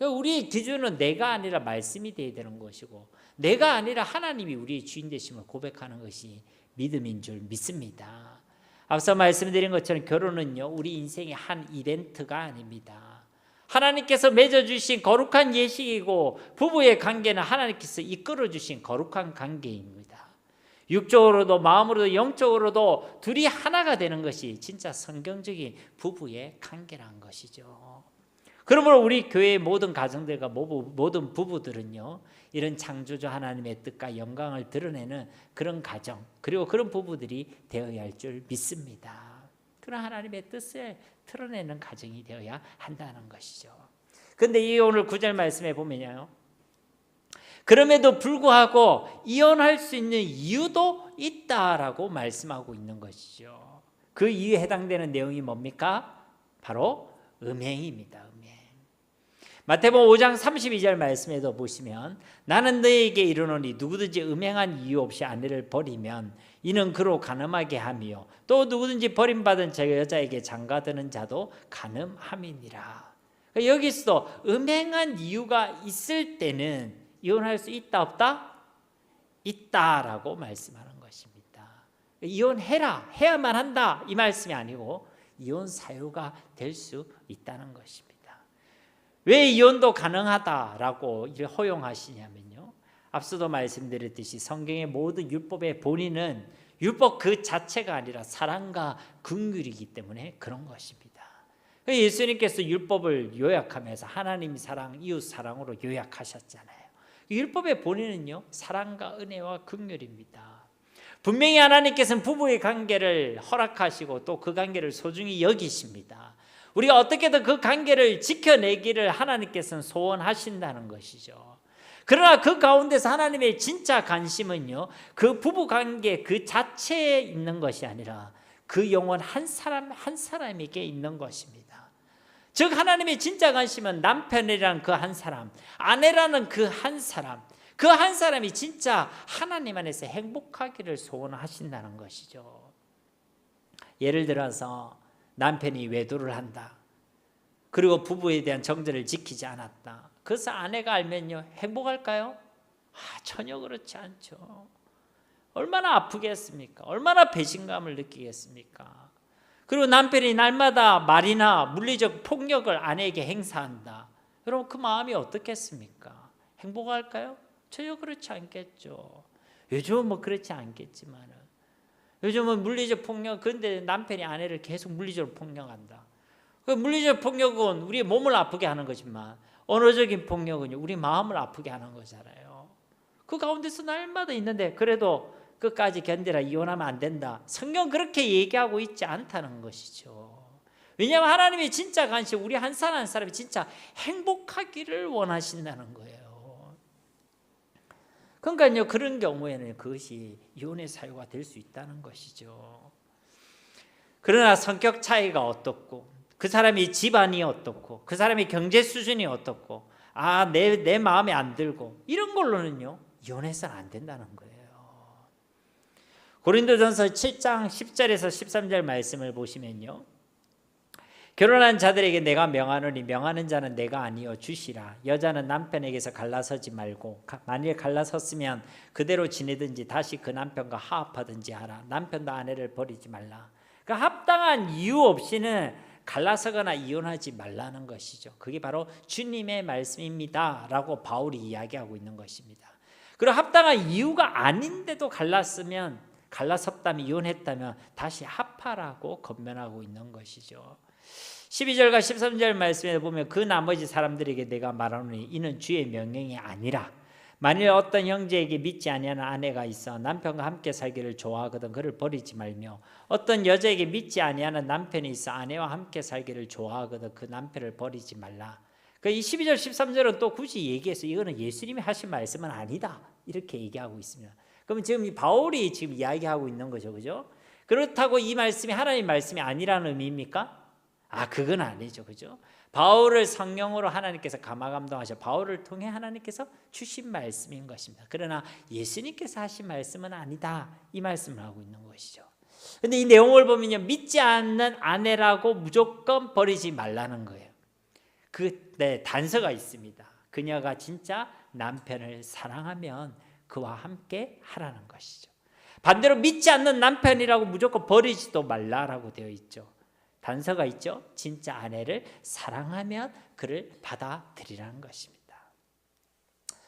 우리의 기준은 내가 아니라 말씀이 되어야 되는 것이고, 내가 아니라 하나님이 우리의 주인 되심을 고백하는 것이 믿음인 줄 믿습니다. 앞서 말씀드린 것처럼 결혼은요, 우리 인생의 한 이벤트가 아닙니다. 하나님께서 맺어주신 거룩한 예식이고, 부부의 관계는 하나님께서 이끌어주신 거룩한 관계입니다. 육적으로도 마음으로도 영적으로도 둘이 하나가 되는 것이 진짜 성경적인 부부의 관계란 것이죠. 그러므로 우리 교회의 모든 가정들과 모든 부부들은요, 이런 창조주 하나님의 뜻과 영광을 드러내는 그런 가정, 그리고 그런 부부들이 되어야 할 줄 믿습니다. 그런 하나님의 뜻을 드러내는 가정이 되어야 한다는 것이죠. 그런데 이 오늘 9절 말씀에 보면요, 그럼에도 불구하고 이혼할 수 있는 이유도 있다라고 말씀하고 있는 것이죠. 그 이유에 해당되는 내용이 뭡니까? 바로 음행입니다. 마태복음 5장 32절 말씀에도 보시면 나는 너희에게 이르노니 누구든지 음행한 이유 없이 아내를 버리면 이는 그로 간음하게 하며 또 누구든지 버림받은 저 여자에게 장가드는 자도 간음함이니라. 여기서 음행한 이유가 있을 때는 이혼할 수 있다 없다? 있다라고 말씀하는 것입니다. 이혼해라, 해야만 한다 이 말씀이 아니고 이혼 사유가 될 수 있다는 것입니다. 왜 이혼도 가능하다라고 허용하시냐면요, 앞서도 말씀드렸듯이 성경의 모든 율법의 본인은 율법 그 자체가 아니라 사랑과 긍휼이기 때문에 그런 것입니다. 예수님께서 율법을 요약하면서 하나님 사랑, 이웃 사랑으로 요약하셨잖아요. 율법의 본인은요, 사랑과 은혜와 긍휼입니다. 분명히 하나님께서는 부부의 관계를 허락하시고 또 그 관계를 소중히 여기십니다. 우리가 어떻게든 그 관계를 지켜내기를 하나님께서는 소원하신다는 것이죠. 그러나 그 가운데서 하나님의 진짜 관심은요, 그 부부 관계 그 자체에 있는 것이 아니라 그 영혼 한 사람 한 사람에게 있는 것입니다. 즉 하나님의 진짜 관심은 남편이라는 그 한 사람, 아내라는 그 한 사람, 그 한 사람이 진짜 하나님 안에서 행복하기를 소원하신다는 것이죠. 예를 들어서 남편이 외도를 한다, 그리고 부부에 대한 정절을 지키지 않았다. 그래서 아내가 알면요, 행복할까요? 전혀 그렇지 않죠. 얼마나 아프겠습니까? 얼마나 배신감을 느끼겠습니까? 그리고 남편이 날마다 말이나 물리적 폭력을 아내에게 행사한다. 여러분 그 마음이 어떻겠습니까? 행복할까요? 전혀 그렇지 않겠죠. 요즘은 뭐 그렇지 않겠지만은 요즘은 물리적 폭력, 그런데 남편이 아내를 계속 물리적으로 폭력한다. 그 물리적 폭력은 우리의 몸을 아프게 하는 거지만 언어적인 폭력은 우리 마음을 아프게 하는 거잖아요. 그 가운데서 날마다 있는데 그래도 끝까지 견디라, 이혼하면 안 된다. 성경 그렇게 얘기하고 있지 않다는 것이죠. 왜냐하면 하나님이 진짜 간식, 우리 한 사람 한 사람이 진짜 행복하기를 원하신다는 거예요. 그러니까요, 그런 경우에는 그것이 이혼의 사유가 될 수 있다는 것이죠. 그러나 성격 차이가 어떻고, 그 사람이 집안이 어떻고, 그 사람이 경제 수준이 어떻고, 내 마음에 안 들고, 이런 걸로는요, 이혼해서는 안 된다는 거예요. 고린도전서 7장 10절에서 13절 말씀을 보시면요, 결혼한 자들에게 내가 명하노니 명하는 자는 내가 아니요 주시라. 여자는 남편에게서 갈라서지 말고 만일 갈라섰으면 그대로 지내든지 다시 그 남편과 화합하든지 하라. 남편도 아내를 버리지 말라. 그러니까 합당한 이유 없이는 갈라서거나 이혼하지 말라는 것이죠. 그게 바로 주님의 말씀입니다 라고 바울이 이야기하고 있는 것입니다. 그리고 합당한 이유가 아닌데도 갈라섰다면 이혼했다면 다시 합하라고 권면하고 있는 것이죠. 12절과 13절 말씀에 보면 그 나머지 사람들에게 내가 말하노니 이는 주의 명령이 아니라 만일 어떤 형제에게 믿지 아니하는 아내가 있어 남편과 함께 살기를 좋아하거든 그를 버리지 말며 어떤 여자에게 믿지 아니하는 남편이 있어 아내와 함께 살기를 좋아하거든 그 남편을 버리지 말라. 이 12절 13절은 또 굳이 얘기해서 이거는 예수님이 하신 말씀은 아니다 이렇게 얘기하고 있습니다. 그러면 지금 이 바울이 지금 이야기하고 있는 거죠, 그죠? 그렇다고 이 말씀이 하나님의 말씀이 아니라는 의미입니까? 그건 아니죠, 그죠? 바울을 성령으로 하나님께서 감화감동하셔 바울을 통해 하나님께서 주신 말씀인 것입니다. 그러나 예수님께서 하신 말씀은 아니다 이 말씀을 하고 있는 것이죠. 그런데 이 내용을 보면요, 믿지 않는 아내라고 무조건 버리지 말라는 거예요. 단서가 있습니다. 그녀가 진짜 남편을 사랑하면 그와 함께 하라는 것이죠. 반대로 믿지 않는 남편이라고 무조건 버리지도 말라라고 되어 있죠. 단서가 있죠. 진짜 아내를 사랑하면 그를 받아들이라는 것입니다.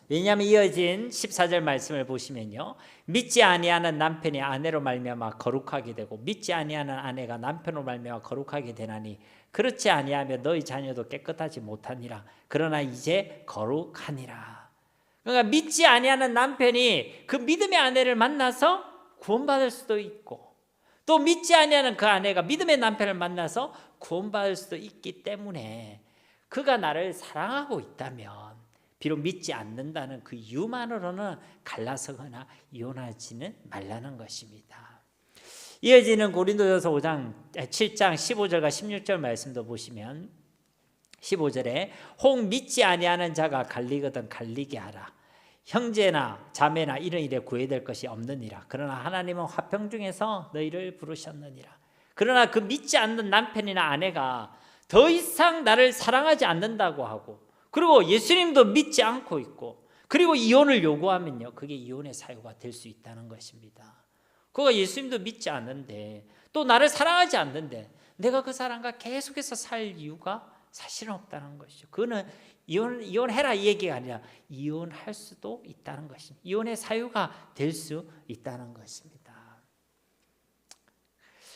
왜냐하면 이어진 14절 말씀을 보시면요, 믿지 아니하는 남편이 아내로 말미암아 거룩하게 되고 믿지 아니하는 아내가 남편으로 말미암아 거룩하게 되나니 그렇지 아니하면 너희 자녀도 깨끗하지 못하니라. 그러나 이제 거룩하니라. 그러니까 믿지 아니하는 남편이 그 믿음의 아내를 만나서 구원받을 수도 있고 또 믿지 아니하는 그 아내가 믿음의 남편을 만나서 구원받을 수도 있기 때문에 그가 나를 사랑하고 있다면 비록 믿지 않는다는 그 이유만으로는 갈라서거나 이혼하지는 말라는 것입니다. 이어지는 고린도전서 7장 15절과 16절 말씀도 보시면 15절에 혹 믿지 아니하는 자가 갈리거든 갈리게 하라. 형제나 자매나 이런 일에 구애될 것이 없느니라. 그러나 하나님은 화평 중에서 너희를 부르셨느니라. 그러나 그 믿지 않는 남편이나 아내가 더 이상 나를 사랑하지 않는다고 하고 그리고 예수님도 믿지 않고 있고 그리고 이혼을 요구하면요, 그게 이혼의 사유가 될 수 있다는 것입니다. 그가 예수님도 믿지 않는데 또 나를 사랑하지 않는데 내가 그 사람과 계속해서 살 이유가 사실은 없다는 것이죠. 그거는 이혼해라 이 얘기가 아니라 이혼할 수도 있다는 것입니다. 이혼의 사유가 될 수 있다는 것입니다.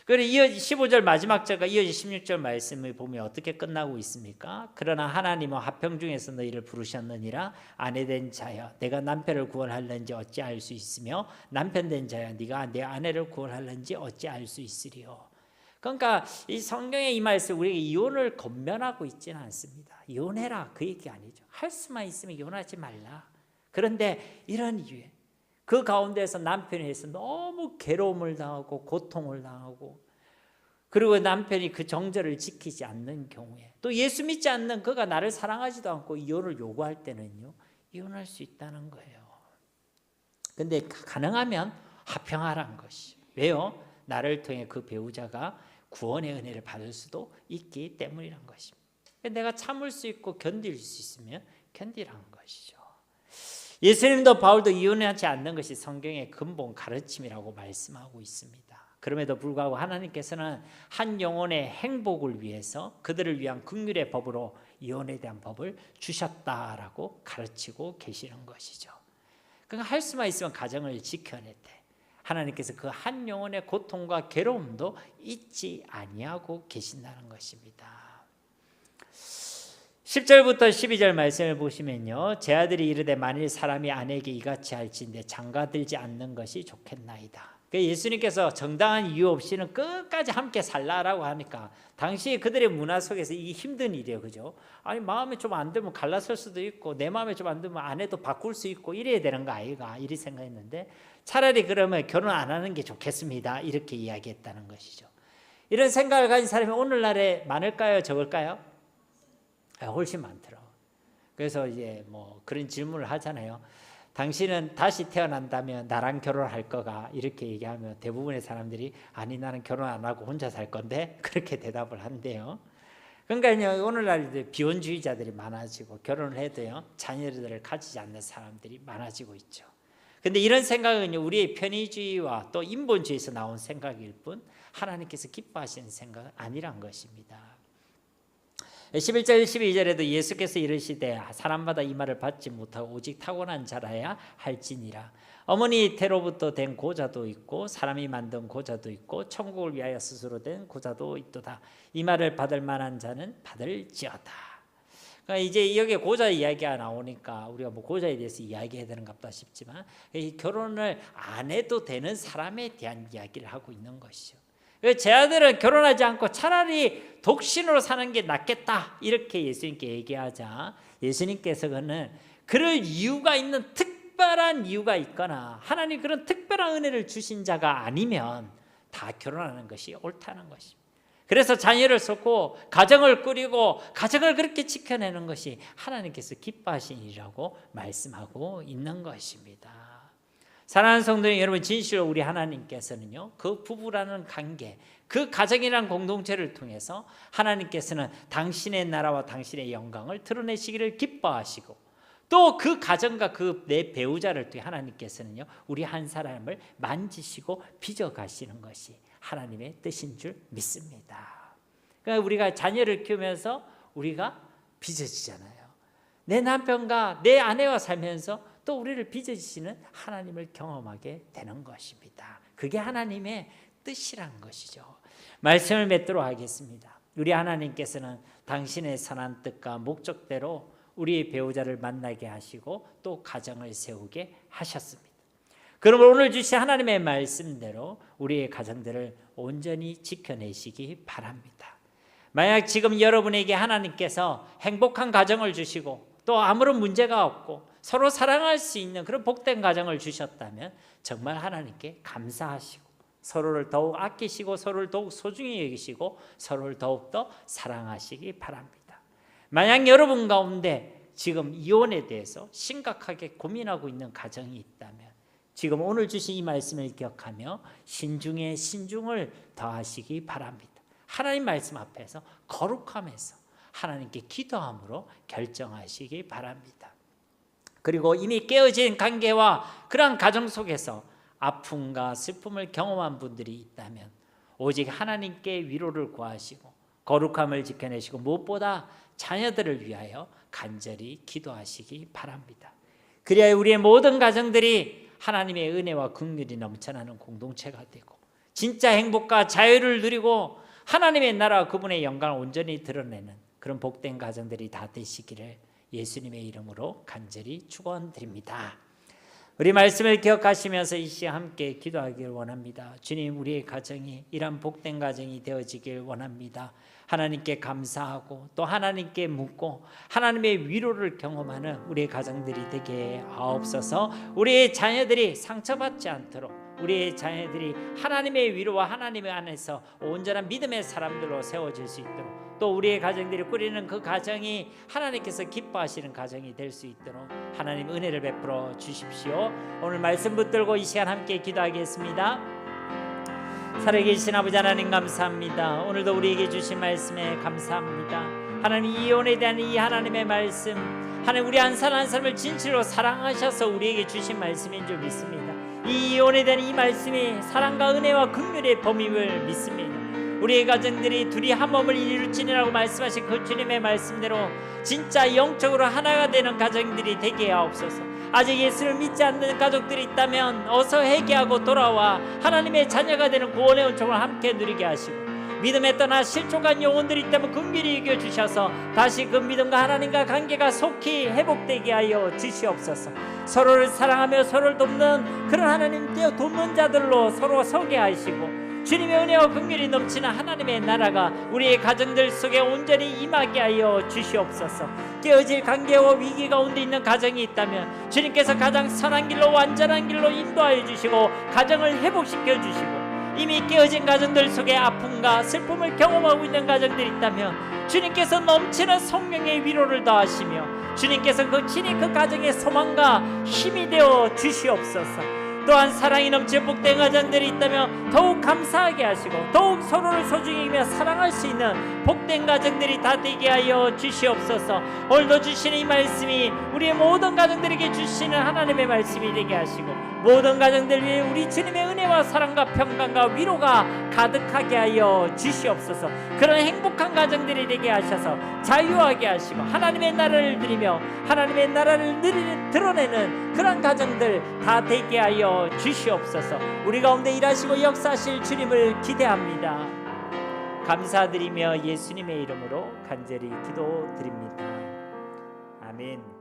그리고 이어지 15절 마지막 절과 이어지 16절 말씀을 보면 어떻게 끝나고 있습니까? 그러나 하나님은 화평 중에서 너희를 부르셨느니라. 아내된 자여 내가 남편을 구원할는지 어찌할 수 있으며 남편된 자여 네가 내 아내를 구원할는지 어찌할 수 있으리요. 그러니까 이 성경의 이 말씀 우리에게 이혼을 권면하고 있지는 않습니다. 이혼해라 그 얘기 아니죠. 할 수만 있으면 이혼하지 말라. 그런데 이런 이유에 그 가운데서 남편에 의해서 너무 괴로움을 당하고 고통을 당하고 그리고 남편이 그 정절을 지키지 않는 경우에 또 예수 믿지 않는 그가 나를 사랑하지도 않고 이혼을 요구할 때는요, 이혼할 수 있다는 거예요. 그런데 가능하면 화평하라는 것이. 왜요? 나를 통해 그 배우자가 구원의 은혜를 받을 수도 있기 때문이란 것입니다. 내가 참을 수 있고 견딜 수 있으면 견디라는 것이죠. 예수님도 바울도 이혼하지 않는 것이 성경의 근본 가르침이라고 말씀하고 있습니다. 그럼에도 불구하고 하나님께서는 한 영혼의 행복을 위해서 그들을 위한 긍휼의 법으로 이혼에 대한 법을 주셨다라고 가르치고 계시는 것이죠. 그러니까 할 수만 있으면 가정을 지켜낼 때 하나님께서 그 한 영혼의 고통과 괴로움도 잊지 아니하고 계신다는 것입니다. 10절부터 12절 말씀을 보시면요, 제 아들이 이르되 만일 사람이 아내에게 이같이 할진대 장가들지 않는 것이 좋겠나이다. 예수님께서 정당한 이유 없이는 끝까지 함께 살라라고 하니까 당시 그들의 문화 속에서 이 힘든 일이에요, 그죠? 아니 마음에 좀 안 들면 갈라설 수도 있고 내 마음에 좀 안 들면 아내도 바꿀 수 있고 이래야 되는 거 아이가 이리 생각했는데 차라리 그러면 결혼 안 하는 게 좋겠습니다 이렇게 이야기했다는 것이죠. 이런 생각을 가진 사람이 오늘날에 많을까요, 적을까요? 훨씬 많더라고요. 그래서 이제 뭐 그런 질문을 하잖아요. 당신은 다시 태어난다면 나랑 결혼할 거가 이렇게 얘기하면 대부분의 사람들이 아니 나는 결혼 안 하고 혼자 살 건데 그렇게 대답을 한대요. 그러니까 오늘날 비혼주의자들이 많아지고 결혼을 해도요 자녀들을 가지지 않는 사람들이 많아지고 있죠. 그런데 이런 생각은 우리의 편의주의와 또 인본주의에서 나온 생각일 뿐 하나님께서 기뻐하시는 생각은 아니란 것입니다. 11절 12절에도 예수께서 이르시되 사람마다 이 말을 받지 못하고 오직 타고난 자라야 할지니라. 어머니 태로부터 된 고자도 있고 사람이 만든 고자도 있고 천국을 위하여 스스로 된 고자도 있도다. 이 말을 받을 만한 자는 받을지어다. 그러니까 이제 여기에 고자 이야기가 나오니까 우리가 뭐 고자에 대해서 이야기해야 되는가 보다 싶지만 이 결혼을 안 해도 되는 사람에 대한 이야기를 하고 있는 것이죠. 제 아들은 결혼하지 않고 차라리 독신으로 사는 게 낫겠다 이렇게 예수님께 얘기하자 예수님께서는 그럴 이유가 있는 특별한 이유가 있거나 하나님 그런 특별한 은혜를 주신 자가 아니면 다 결혼하는 것이 옳다는 것입니다. 그래서 자녀를 쏟고 가정을 꾸리고 가정을 그렇게 지켜내는 것이 하나님께서 기뻐하신 일이라고 말씀하고 있는 것입니다. 사랑하는 성도님 여러분, 진실로 우리 하나님께서는요 그 부부라는 관계, 그 가정이라는 공동체를 통해서 하나님께서는 당신의 나라와 당신의 영광을 드러내시기를 기뻐하시고 또 그 가정과 그 내 배우자를 통해 하나님께서는요 우리 한 사람을 만지시고 빚어가시는 것이 하나님의 뜻인 줄 믿습니다. 그러니까 우리가 자녀를 키우면서 우리가 빚어지잖아요. 내 남편과 내 아내와 살면서 또 우리를 빚어주시는 하나님을 경험하게 되는 것입니다. 그게 하나님의 뜻이란 것이죠. 말씀을 맺도록 하겠습니다. 우리 하나님께서는 당신의 선한 뜻과 목적대로 우리의 배우자를 만나게 하시고 또 가정을 세우게 하셨습니다. 그러므로 오늘 주신 하나님의 말씀대로 우리의 가정들을 온전히 지켜내시기 바랍니다. 만약 지금 여러분에게 하나님께서 행복한 가정을 주시고 또 아무런 문제가 없고 서로 사랑할 수 있는 그런 복된 가정을 주셨다면 정말 하나님께 감사하시고 서로를 더욱 아끼시고 서로를 더욱 소중히 여기시고 서로를 더욱더 사랑하시기 바랍니다. 만약 여러분 가운데 지금 이혼에 대해서 심각하게 고민하고 있는 가정이 있다면 지금 오늘 주신 이 말씀을 기억하며 신중에 신중을 더하시기 바랍니다. 하나님 말씀 앞에서 거룩함에서 하나님께 기도함으로 결정하시기 바랍니다. 그리고 이미 깨어진 관계와 그러한 가정 속에서 아픔과 슬픔을 경험한 분들이 있다면 오직 하나님께 위로를 구하시고 거룩함을 지켜내시고 무엇보다 자녀들을 위하여 간절히 기도하시기 바랍니다. 그래야 우리의 모든 가정들이 하나님의 은혜와 긍휼이 넘쳐나는 공동체가 되고 진짜 행복과 자유를 누리고 하나님의 나라와 그분의 영광을 온전히 드러내는 그런 복된 가정들이 다 되시기를 예수님의 이름으로 간절히 축원드립니다. 우리 말씀을 기억하시면서 이 시간 함께 기도하기를 원합니다. 주님, 우리의 가정이 이런 복된 가정이 되어지길 원합니다. 하나님께 감사하고 또 하나님께 묻고 하나님의 위로를 경험하는 우리의 가정들이 되게 하옵소서. 우리의 자녀들이 상처받지 않도록 우리의 자녀들이 하나님의 위로와 하나님의 안에서 온전한 믿음의 사람들로 세워질 수 있도록 또 우리의 가정들이 꾸리는 그 가정이 하나님께서 기뻐하시는 가정이 될 수 있도록 하나님 은혜를 베풀어 주십시오. 오늘 말씀 붙들고 이 시간 함께 기도하겠습니다. 살아계신 아버지 하나님 감사합니다. 오늘도 우리에게 주신 말씀에 감사합니다. 하나님 이혼에 대한 이 하나님의 말씀 하나님 우리 한 사람 한 사람을 진실로 사랑하셔서 우리에게 주신 말씀인 줄 믿습니다. 이 이혼에 대한 이 말씀이 사랑과 은혜와 긍휼의 범임을 믿습니다. 우리의 가정들이 둘이 한 몸을 이루지니라고 말씀하신 그 주님의 말씀대로 진짜 영적으로 하나가 되는 가정들이 되게 하옵소서. 아직 예수를 믿지 않는 가족들이 있다면 어서 회개하고 돌아와 하나님의 자녀가 되는 구원의 은총을 함께 누리게 하시고, 믿음에 떠나 실족한 영혼들이 있다면 긍휼히 이겨주셔서 다시 그 믿음과 하나님과 관계가 속히 회복되게 하여 주시옵소서. 서로를 사랑하며 서로를 돕는 그런 하나님 돕는 자들로 서로 서게 하시고, 주님의 은혜와 긍휼이 넘치는 하나님의 나라가 우리의 가정들 속에 온전히 임하게 하여 주시옵소서. 깨어질 관계와 위기 가운데 있는 가정이 있다면 주님께서 가장 선한 길로 완전한 길로 인도하여 주시고 가정을 회복시켜 주시고, 이미 깨어진 가정들 속에 아픔과 슬픔을 경험하고 있는 가정들이 있다면 주님께서 넘치는 성령의 위로를 더하시며 주님께서 친히 그 가정의 소망과 힘이 되어 주시옵소서. 또한 사랑이 넘치는 복된 가정들이 있다면 더욱 감사하게 하시고 더욱 서로를 소중히 여기며 사랑할 수 있는 복된 가정들이 다 되게 하여 주시옵소서. 오늘도 주시는 이 말씀이 우리의 모든 가정들에게 주시는 하나님의 말씀이 되게 하시고, 모든 가정들 위해 우리 주님의 은혜와 사랑과 평강과 위로가 가득하게 하여 주시옵소서. 그런 행복한 가정들이 되게 하셔서 자유하게 하시고 하나님의 나라를 누리며 하나님의 나라를 드러내는 그런 가정들 다 되게 하여 주시옵소서. 우리 가운데 일하시고 역사하실 주님을 기대합니다. 감사드리며 예수님의 이름으로 간절히 기도드립니다. 아멘.